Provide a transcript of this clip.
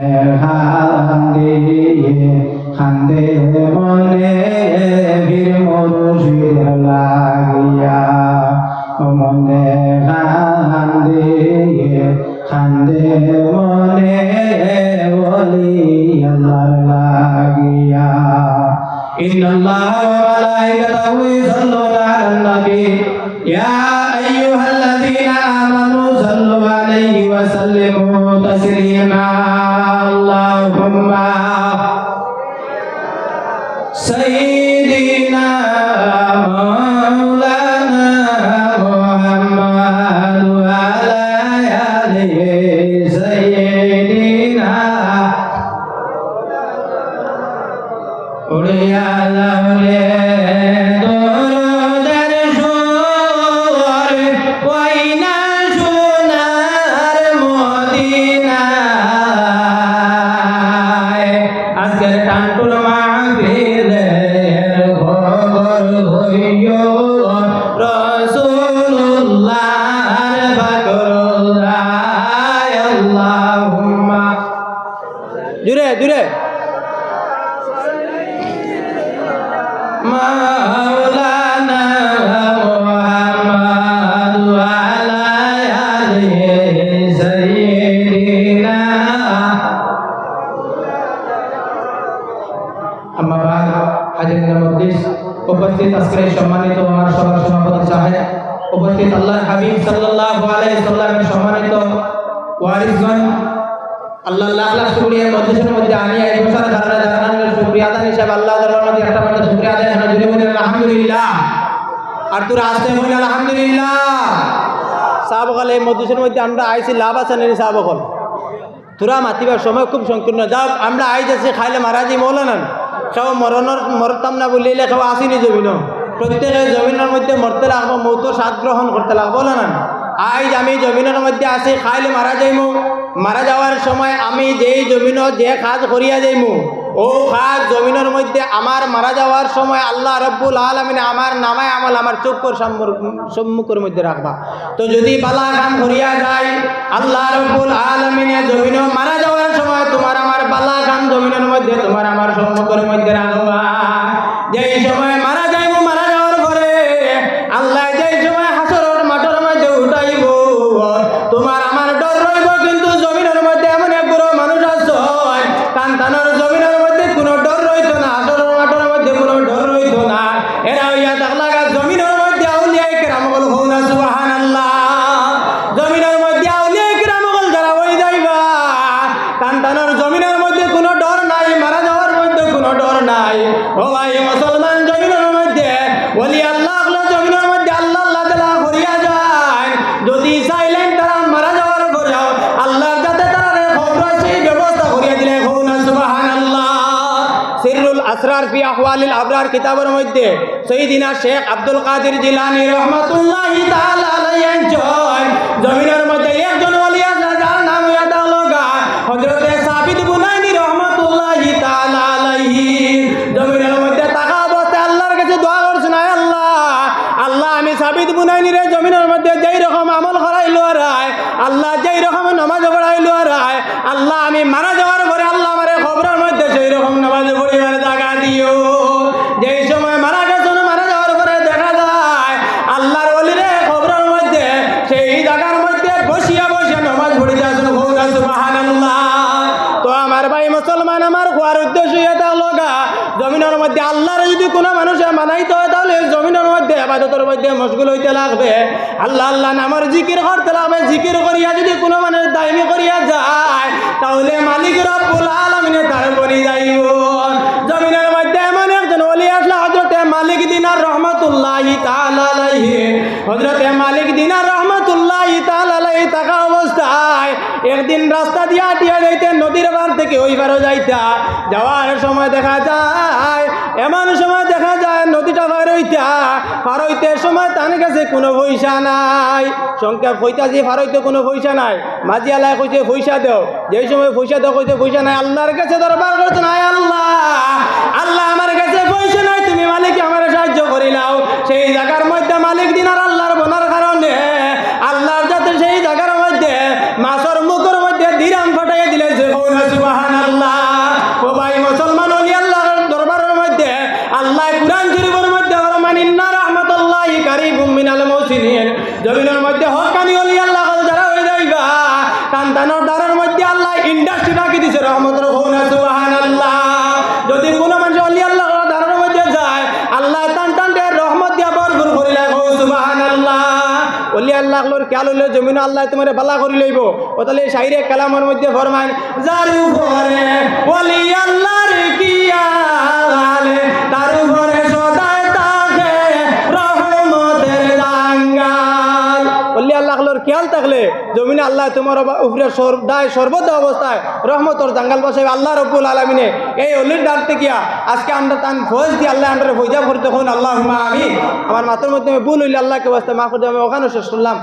খান্দে খান্দে মনে বীর মুর্শিদ লাগিয়া মনে খান্দে খান্দে মনে ওলি আল্লাহ লাগিয়া ইন্নাল্লাহ ওয়া মালাইকাতাহু ইউসাল্লুনা আলান নবী ইয়া আইয়ুহাল্লাযীনা আমানু সাল্লু আলাইহি ওয়া সাল্লিমু তাসলিমা আল্লাহুম্মা সাইয়্যিদিনা মাওলানা মুহাম্মাদ ওয়া আলা আলিহি সাইয়্যিদিনা উড়িয়া যাওলে জুড়ে জুড়ে মাওলানা মুহাম্মদ ওয়া আলা আলিহি সাইয়্যিদিনা আম্মা বাদ হাজিরিন মুকদ্দিস উপস্থিত আজকের সম্মানিত আমার সবার সভাপতি সাহেব উপস্থিত আল্লাহর হাবিব সাল্লাল্লাহু আলাইহি সাল্লামের সম্মানিত ওয়ারিসগণ আল্লাহ লাখ লাখ শুকরিয়া মধ্যের মধ্যে আনিয়া এই বছর ধারণার শুকরিয়া আদান হিসাবে আল্লাহ দরবার মধ্যে একটা মাত্র শুকরিয়া আদায় হলো জুড়ে বলেন আলহামদুলিল্লাহ আর তোরা আসতে বলেন আলহামদুলিল্লাহ সাহাবগণ এই মধ্যের মধ্যে আমরা আইছি লাভ আছে না সাহাবগণ তোরা মাতিবার সময় খুব সংকীর্ণ যাও আমরা আই যাচ্ছি খাইলে মারাজি মৌলানা সব মরতাম না বলিলে সব আসিনি জমিন প্রত্যেকের জমিনের মধ্যে মরতে লাগবো মৌতর স্বাদ গ্রহণ করতে লাগবো বলে না আজ আমি জমিনের মধ্যে আসি খাইলে মারা যাইমু মারা যাওয়ার সময় আমি যেই জমিন যে কাজ করিয়া যাইমু ও কাজ জমিনের মধ্যে আমার মারা যাওয়ার সময় আল্লাহ রব্বুল আলামিন আমার নামায় আমল আমার চক্ষুর সম্মুখের মধ্যে রাখবা তো যদি বালা কাম করিয়া যায় আল্লাহ রব্বুল আলামিনে জমিন মারা যাওয়ার সময় তোমার আমার বালা কাম জমিনের মধ্যে তোমার আমার সম্মুখের মধ্যে রাখবা যেই সময় মারা যাইমু মারা যাওয়ার পরে আল্লাহ যেই সময় হাসরের মাঠের মধ্যে উঠাইব তোমার আমার ডর রইব কিন্তু জমিনের মধ্যে এমন এক বড় মানুষ আছে কান্তানোর জমিনের মধ্যে কোনো ডর রইতো না হাসরের মাঠের মধ্যে কোনো ডর রইতো না এরা হইয়া থাকলা জমিনের মধ্যে আউলিয়া কিরাম বল হউনা সুবহানাল্লাহ জমিনের মধ্যে আউলিয়া কিরাম বল যারা হই যাইবা কান্তানোর জমিনের মধ্যে কোনো ডর নাই মারা যাওয়ার মধ্যে কোনো ডর নাই ও ভাই মুসলমান জমিনের মধ্যে ওলি আল্লাহ জমিনের মধ্যে আল্লাহ আল্লাহ তাআলা করিয়া যায় যদি চাইলেন তারা মারা যাওয়ার পরে আল্লাহর যাতে তারা খবর সেই ব্যবস্থা করিয়া দিলে হউনা সুবহানাল্লাহ সিররুল আসরার ফি আহওয়ালিল আবরার কিতাবের মধ্যে সাইয়্যিদিনা শেখ আব্দুল কাদের জিলানী রাহমাতুল্লাহি তাআলা আলাইহি জয় জমিনের মধ্যে একজন ওলি আছে যার নাম হইয়া তাআলা হযরত সাবিত বুনাইনি রাহমাতুল্লাহি তাআলা আলাইহি জমিনের মধ্যে থাকা অবস্থায় আল্লাহর কাছে দোয়া করছেন আয় আল্লাহ আল্লাহ আমি সাবিত বুনাইনি রে জমিনের মধ্যে যেই রকম আমল করাইলো রায় আল্লাহ যেই রকম নামাজ পড়াইলো রায় আল্লাহ আমি মারা যাওয়ার পরে আল্লাহ আমারে খবরের মধ্যে সেই রকম নামাজ পড়িবার জায়গা দিও যেই সময় মারা গেছেন মারা যাওয়ার পরে দেখা যায় আল্লাহর ওলিরে খবরের মধ্যে সেই জায়গার মধ্যে বসিয়া বসিয়া নামাজ পড়িতে আসেন সুবহানাল্লাহ তো আমার ভাই মুসলমান আমার হওয়ার উদ্দেশ্য এটা লগা জমিনের মধ্যে আল্লাহর যদি কোনো মানুষে মানাইতে হয় তাহলে জমিনের মধ্যে ইবাদতের মধ্যে মশগুল হইতে লাগবে আল্লাহ আল্লাহ নামের জিকির করতে লাগবে জিকির করিয়া যদি কোনো মানুষ দায়মি করিয়া যায় তাহলে মালিক রব্বুল আলামিনে তার বনি যাইব জমিনের মধ্যে এমন একজন ওলি আসলে হযরতে মালিক দিনার রহমাতুল্লাহি তাআলা আলাইহি হযরতে মালিক দিনার রহমাতুল্লাহি তাআলা আলাইহি থাকা অবস্থায় একদিন রাস্তা দিয়া হাঁটিয়া যাইতে নদীর পার থেকে ওই পারও যাইতা যাওয়ার সময় দেখা যায় এমন সময় দেখা যায় নদীটা পার হইতে সময় তার কাছে কোনো পয়সা নাই সংখ্যা কইতাছি পার হইতে কোনো পয়সা নাই মাঝি আল্লাহ কইছে পয়সা দাও যেই সময় পয়সা দাও কইতে পয়সা নাই আল্লাহর কাছে দরবার করছে নাই আল্লাহ আল্লাহ আমার কাছে পয়সা নাই তুমি মালিক আমার সাহায্য করিলাও সেই জায়গার মধ্যে মালিক দিনার আল্লাহর বনার কারণে আল্লাহর যাতে সেই জায়গার মধ্যে মাছের মুখের মধ্যে দিরাম ফাটাইয়া দিলে সুবহানাল্লাহ ইন্ডাস্ট্রি রাখি দিছে রহমতের হোনা সুবহানাল্লাহ যদি কোনো মানুষ অলি আল্লাহ ধারণের মধ্যে যায় আল্লাহ টান টান রহমত দিয়া ভরপুর করে লাগো সুবহানাল্লাহ অলি আল্লাহ লোর খেয়াল হইলে জমিন আল্লাহ তোমার বালা করে লইব ও তাহলে শাইরে কালামের মধ্যে ফরমান যার উপরে অলি আল্লাহর কিয়াল তার উপরে সদায় থাকে রহমতের জাঙ্গাল অলি আল্লাহ লোর খেয়াল থাকলে জমিনে আল্লাহ তোমার উপরে দায় সর্বদা অবস্থায় রহমতর জাঙ্গাল বসাবে আল্লাহ রব্বুল আলামিনে এই অলির ডাক থেকে আজকে আমরা তান ফৌজ দিয়ে আল্লাহ আমরা ফৌজা করতে হন আল্লাহুম্মা আমিন আমার মাথার মধ্যে ভুল হইলে আল্লাহকে বাস্তে মাফ করে দেবে ওখানে শেষ করলাম